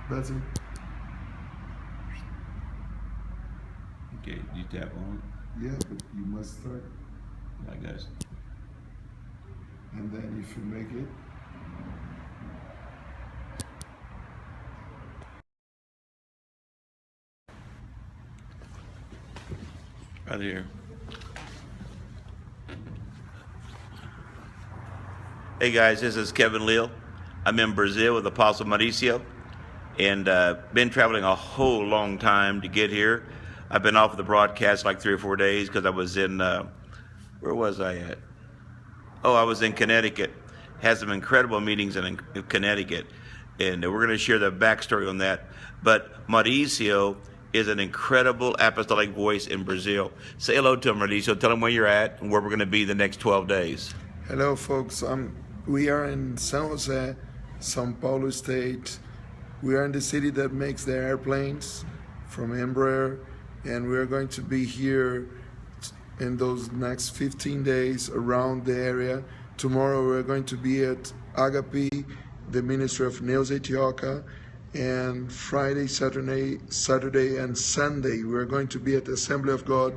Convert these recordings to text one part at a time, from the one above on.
That's it. Okay, you tap on Yeah, but you must start. it, I guess. And then if you make it, Right here. Hey guys, this is Kevin Leal. I'm in Brazil with Apostle Mauricio, and been traveling a whole long time to get here. I've been off of the broadcast like 3 or 4 days because I was in, where was I at? Oh, I was in Connecticut. Had some incredible meetings in Connecticut, and we're going to share the backstory on that. But Mauricio is an incredible apostolic voice in Brazil. Say hello to him, Mauricio. Tell him where you're at and where we're going to be the next 12 days. hello, folks. We are in San Jose, São Paulo State. We are in the city that makes the airplanes from Embraer, and we are going to be here in those next 15 days around the area. Tomorrow we're going to be at Agape, the ministry of Neos Etioka, and Friday, Saturday, and Sunday we're going to be at the Assembly of God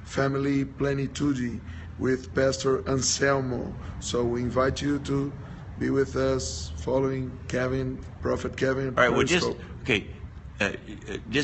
Family Plenitude with Pastor Anselmo. So we invite you to be with us following Kevin, Prophet Kevin. All right, well, just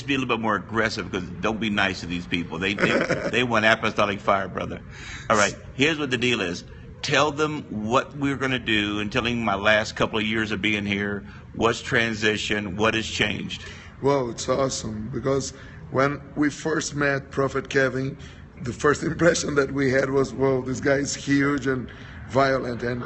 be a little bit more aggressive, because don't be nice to these people. They want apostolic fire, brother. All right, here's what the deal is. Tell them what we're going to do, and telling my last couple of years of being here, what's transition, what has changed. Well, it's awesome, because when we first met Prophet Kevin, the first impression that we had was, whoa, this guy is huge and violent, and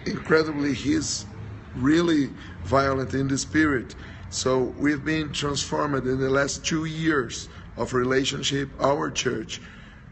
incredibly, he's really violent in the spirit. So we've been transformed in the last 2 years of relationship. Our church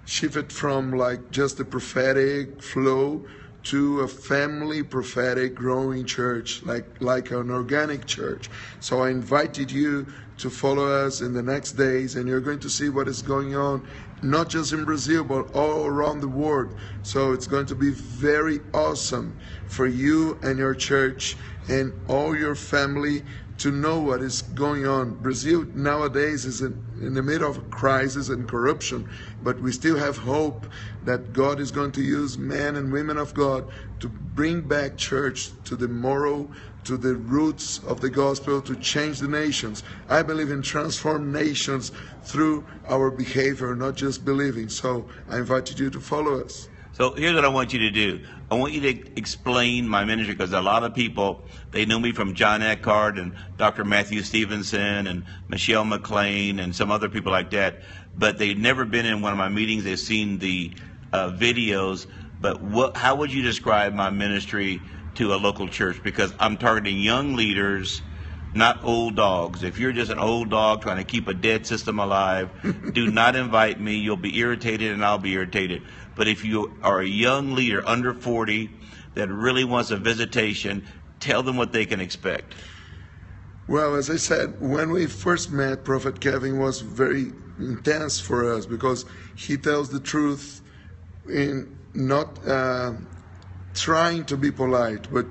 shifted from like just a prophetic flow to a family prophetic growing church, like an organic church. So I invited you to follow us in the next days, and you're going to see what is going on, not just in Brazil, but all around the world. So it's going to be very awesome for you and your church and all your family to know what is going on. Brazil nowadays is in the middle of a crisis and corruption, but we still have hope that God is going to use men and women of God to bring back church to the moral, to the roots of the gospel, to change the nations. I believe in transform nations through our behavior, not just believing. So I invited you to follow us. So here's what I want you to do. I want you to explain my ministry, because a lot of people, they know me from John Eckhart and Dr. Matthew Stevenson and Michelle McLean and some other people like that, but they've never been in one of my meetings. They've seen the videos, but how would you describe my ministry to a local church? Because I'm targeting young leaders, not old dogs. If you're just an old dog trying to keep a dead system alive, do not invite me. You'll be irritated and I'll be irritated. But if you are a young leader under 40 that really wants a visitation, tell them what they can expect. Well, as I said, when we first met, Prophet Kevin was very intense for us, because he tells the truth in not trying to be polite, but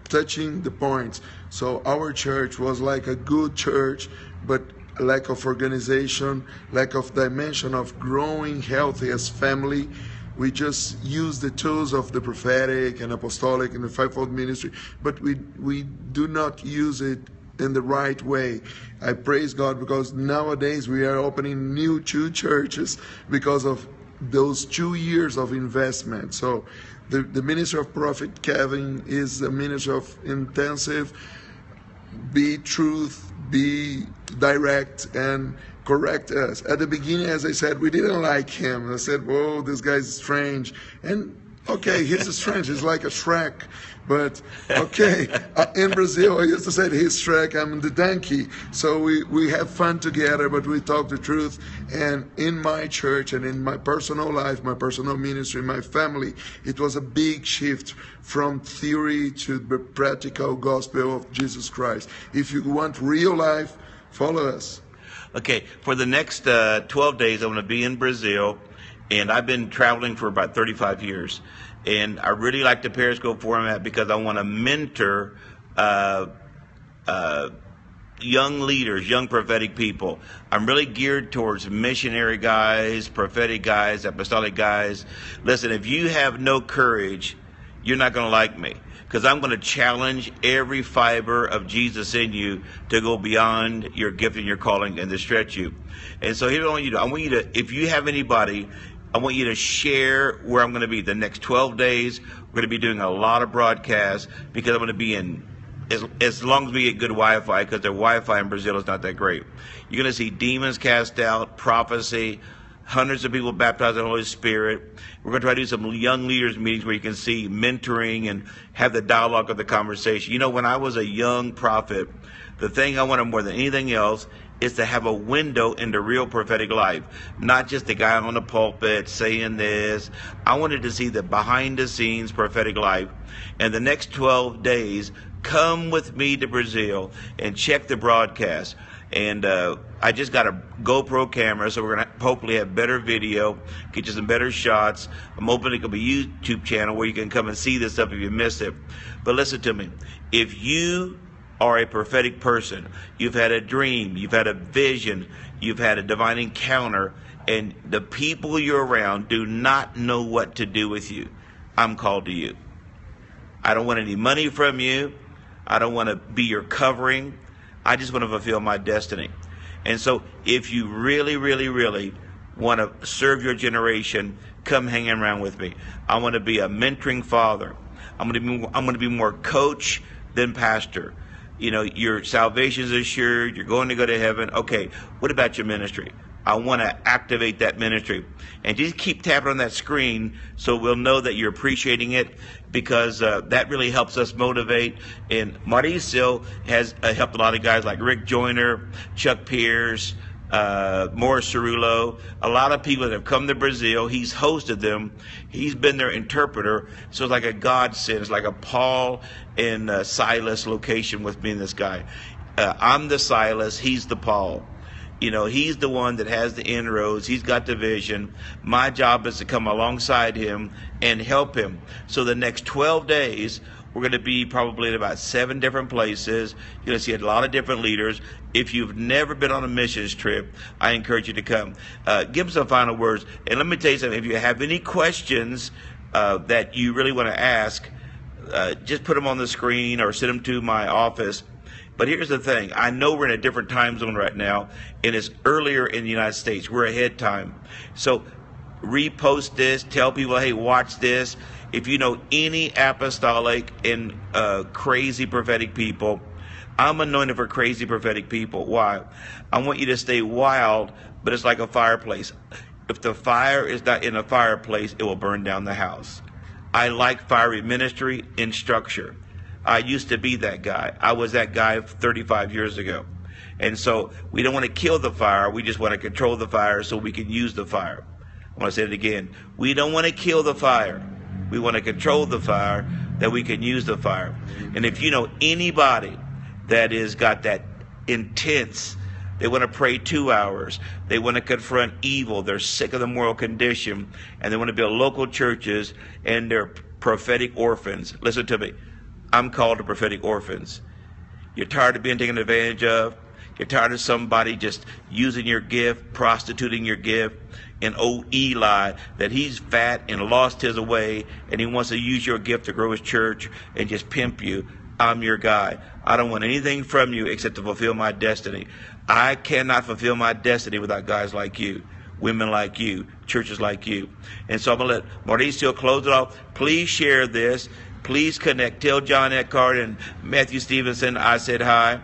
touching the points. So our church was like a good church, but lack of organization, lack of dimension of growing healthy as family. We just use the tools of the prophetic and apostolic and the fivefold ministry, but we do not use it in the right way. I praise God, because nowadays we are opening new 2 churches because of those 2 years of investment. So the ministry of Prophet Kevin is a ministry of intensive, be truth, be direct, and correct us. At the beginning, as I said, we didn't like him. I said, whoa, this guy's strange. And okay, he's strange. He's like a Shrek. But okay, in Brazil, I used to say he's Shrek, I'm the donkey. So we have fun together, but we talk the truth. And in my church and in my personal life, my personal ministry, my family, it was a big shift from theory to the practical gospel of Jesus Christ. If you want real life, follow us. Okay, for the next 12 days, I'm going to be in Brazil, and I've been traveling for about 35 years. And I really like the Periscope format because I want to mentor young leaders, young prophetic people. I'm really geared towards missionary guys, prophetic guys, apostolic guys. Listen, if you have no courage, you're not going to like me, because I'm going to challenge every fiber of Jesus in you to go beyond your gift and your calling and to stretch you. And so here's what I want you to do. I want you to, if you have anybody, I want you to share where I'm going to be. The next 12 days, we're going to be doing a lot of broadcasts, because I'm going to be in, as long as we get good Wi-Fi, because their Wi-Fi in Brazil is not that great. You're going to see demons cast out, prophecy, hundreds of people baptized in the Holy Spirit. We're going to try to do some young leaders meetings where you can see mentoring and have the dialogue of the conversation. You know, when I was a young prophet, the thing I wanted more than anything else is to have a window into real prophetic life, not just the guy on the pulpit saying this. I wanted to see the behind the scenes prophetic life. And the next 12 days, come with me to Brazil and check the broadcast. And I just got a GoPro camera, so we're going to hopefully have better video, get you some better shots. I'm opening up a YouTube channel where you can come and see this stuff if you missed it. But listen to me. If you are a prophetic person, you've had a dream, you've had a vision, you've had a divine encounter, and the people you're around do not know what to do with you, I'm called to you. I don't want any money from you. I don't want to be your covering. I just want to fulfill my destiny. And so if you really, really, really want to serve your generation, come hang around with me. I want to be a mentoring father. I'm going to be more coach than pastor. You know, your salvation is assured. You're going to go to heaven. Okay, what about your ministry? I want to activate that ministry. And just keep tapping on that screen so we'll know that you're appreciating it, because that really helps us motivate. And Mauricio has helped a lot of guys like Rick Joyner, Chuck Pierce, Morris Cerullo, a lot of people that have come to Brazil. He's hosted them. He's been their interpreter. So it's like a godsend. It's like a Paul and Silas location with me and this guy. I'm the Silas. He's the Paul. You know, he's the one that has the inroads. He's got the vision. My job is to come alongside him and help him. So the next 12 days, we're going to be probably in about 7 different places. You're going to see a lot of different leaders. If you've never been on a missions trip, I encourage you to come. Give them some final words. And let me tell you something. If you have any questions that you really want to ask, just put them on the screen or send them to my office. But here's the thing. I know we're in a different time zone right now, and it's earlier in the United States. We're ahead time. So repost this. Tell people, hey, watch this. If you know any apostolic and crazy prophetic people, I'm anointed for crazy prophetic people. Why? I want you to stay wild, but it's like a fireplace. If the fire is not in a fireplace, it will burn down the house. I like fiery ministry and structure. I used to be that guy. I was that guy 35 years ago. And so we don't want to kill the fire. We just want to control the fire so we can use the fire. I want to say it again. We don't want to kill the fire. We want to control the fire that we can use the fire. And if you know anybody that is got that intense, they want to pray 2 hours, they want to confront evil, they're sick of the moral condition, and they want to build local churches, and they're prophetic orphans. Listen to me. I'm called to prophetic orphans. You're tired of being taken advantage of. You're tired of somebody just using your gift, prostituting your gift. And old Eli, that he's fat and lost his way, and he wants to use your gift to grow his church and just pimp you. I'm your guy. I don't want anything from you except to fulfill my destiny. I cannot fulfill my destiny without guys like you, women like you, churches like you. And so I'm going to let Mauricio close it off. Please share this. Please connect. Tell John Eckhart and Matthew Stevenson I said hi.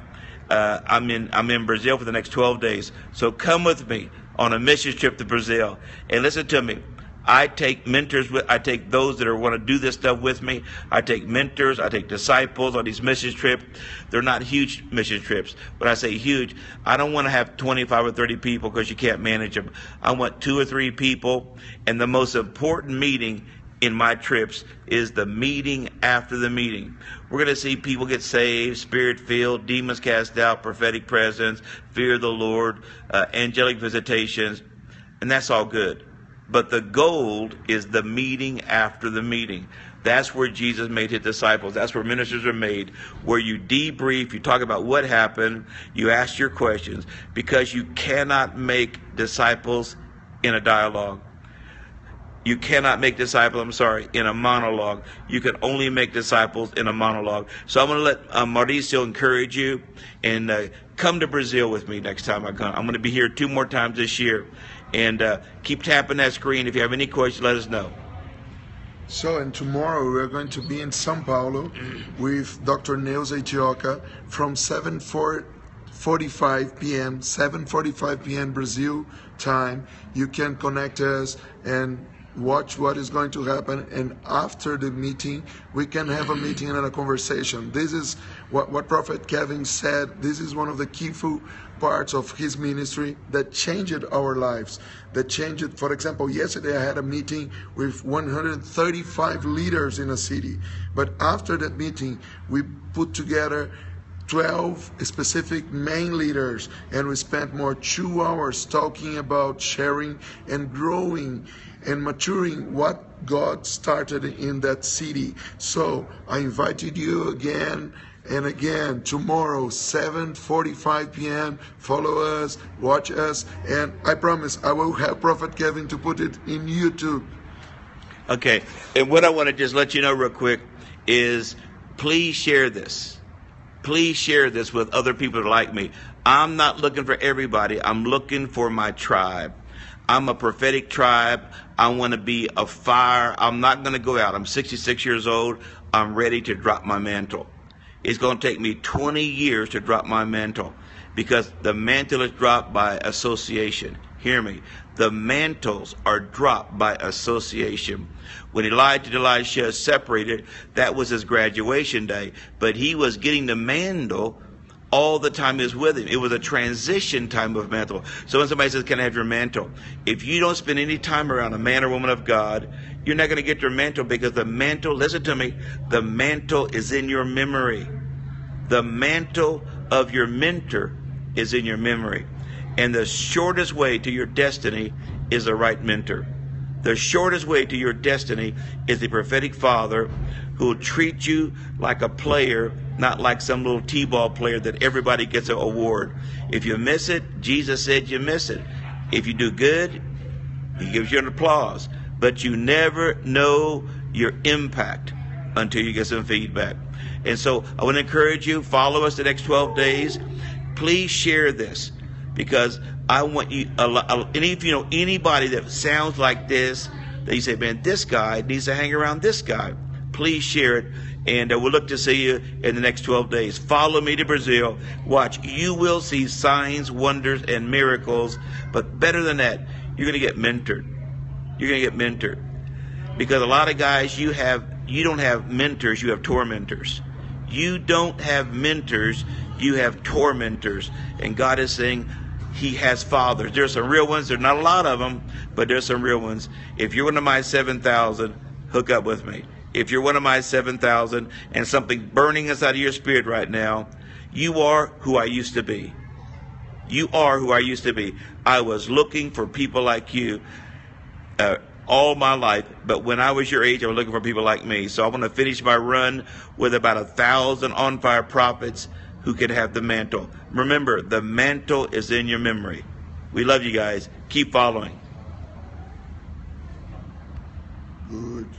I'm in Brazil for the next 12 days. So come with me on a mission trip to Brazil. And listen to me. I take mentors I take those that want to do this stuff with me. I take mentors, I take disciples on these mission trips. They're not huge mission trips. When I say huge, I don't want to have 25 or 30 people because you can't manage them. I want 2 or 3 people. And the most important meeting in my trips is the meeting after the meeting. We're going to see people get saved, spirit-filled, demons cast out, prophetic presence, fear of the Lord, angelic visitations, and that's all good. But the gold is the meeting after the meeting. That's where Jesus made his disciples. That's where ministers are made, where you debrief, you talk about what happened, you ask your questions, because you cannot make disciples in a dialogue. You cannot make disciples, in a monologue. You can only make disciples in a monologue. So I'm going to let Mauricio encourage you, and come to Brazil with me next time I come. I'm going to be here 2 more times this year. And keep tapping that screen. If you have any questions, let us know. So, and tomorrow we're going to be in São Paulo with Dr. Neuza Itioca from 7:45 p.m. Brazil time. You can connect us and watch what is going to happen, and after the meeting we can have a meeting and a conversation. This is what Prophet Kevin said. This is one of the key parts of his ministry that changed our lives, that changed. For example, yesterday I had a meeting with 135 leaders in a city, but after that meeting we put together 12 specific main leaders, and we spent more 2 hours talking about sharing and growing and maturing what God started in that city. So I invited you again and again tomorrow, 7:45 p.m. Follow us, watch us, and I promise I will have Prophet Kevin to put it in YouTube. Okay, and what I want to just let you know real quick is please share this. Please share this with other people like me. I'm not looking for everybody. I'm looking for my tribe. I'm a prophetic tribe. I want to be a fire. I'm not going to go out. I'm 66 years old. I'm ready to drop my mantle. It's going to take me 20 years to drop my mantle, because the mantle is dropped by association. Hear me. The mantles are dropped by association. When Elijah and Elisha separated, that was his graduation day. But he was getting the mantle all the time he was with him. It was a transition time of mantle. So when somebody says, can I have your mantle? If you don't spend any time around a man or woman of God, you're not going to get your mantle, because the mantle, listen to me, the mantle is in your memory. The mantle of your mentor is in your memory. And the shortest way to your destiny is the right mentor. The shortest way to your destiny is the prophetic father who will treat you like a player, not like some little t-ball player that everybody gets an award. If you miss it, Jesus said you miss it. If you do good, he gives you an applause. But you never know your impact until you get some feedback. And so I want to encourage you, follow us the next 12 days. Please share this, because I want you, and if you know anybody that sounds like this, that you say, man, this guy needs to hang around this guy, please share it. And we'll look to see you in the next 12 days. Follow me to Brazil. Watch. You will see signs, wonders, and miracles. But better than that, you're going to get mentored. You're going to get mentored. Because a lot of guys, you don't have mentors, you have tormentors. You don't have mentors, you have tormentors. And God is saying he has fathers. There's some real ones. There's not a lot of them, but there's some real ones. If you're one of my 7,000, hook up with me. If you're one of my 7,000 and something burning inside of your spirit right now, you are who I used to be. You are who I used to be. I was looking for people like you all my life, but when I was your age, I was looking for people like me. So I want to finish my run with about 1,000 on-fire prophets who can have the mantle. Remember, the mantle is in your memory. We love you guys. Keep following. Good.